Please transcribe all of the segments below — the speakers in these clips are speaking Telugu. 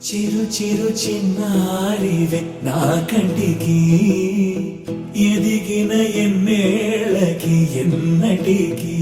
చిరు చిరు చిన్నారివే నా కంటికి ఎదిగిన ఎన్నేళ్ళకి ఎన్నటికి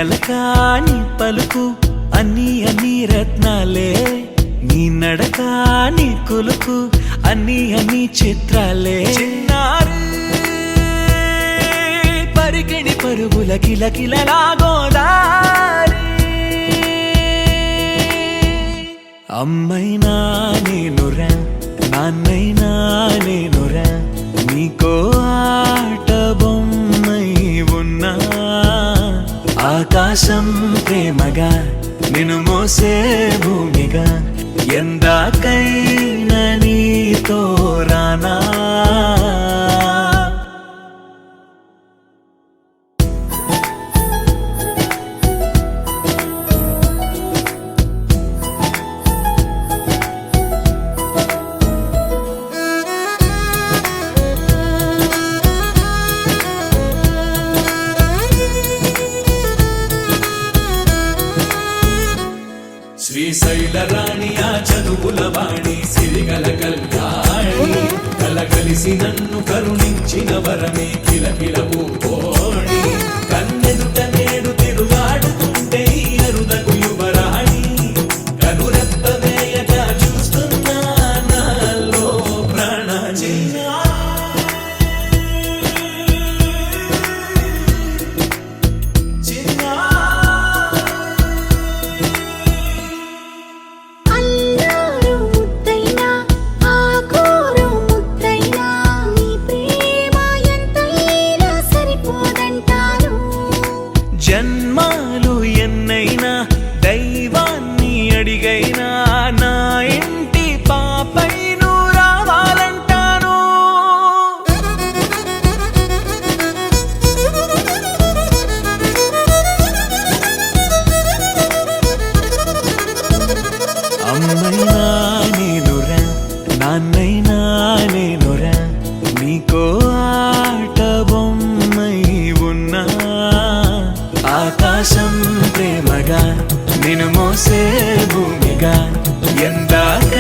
అలకాని పలుకు అన్ని అన్ని రత్నాలే నీ నడక నీ కులుకు అన్ని అన్ని చిత్రాలే చిన్నారు పరికిణి పరుగుల కిలకిలలా గోదారి అమ్మైనా నేనురా నాన్నైనా నేనురా నీకో ఆట బొమ్మై ఉన్నా ఆకాశం ప్రేమగా నిన్ను మోసే భూమిగా ఎందాకైనా నీతో రానా శ్రీశైల రాణి ఆ చదువుల వాణి సిరిగల కళ్యాణి కలగలిసి నన్ను కరుణించిన వరమే కిలకిల పూకోణి కన్నెదుట నేడు తిరుగాడుతుంటే అరుదకు యువరాణి కనురెప్ప వేయక చూస్తున్నా నాలో ప్రాణ జన్మాలు ఎన్నైనా దైవాన్ని అడిగైనా నా ఇంటి పాపై నువ్వు రావాలంటాను అమ్మైనా నేనురా నాన్నైనా నేనురా నీకో ఆట బొమ్మై ఉన్నా ఆకాశం ప్రేమగా నిన్ను మోసే భూమిగా ఎందాక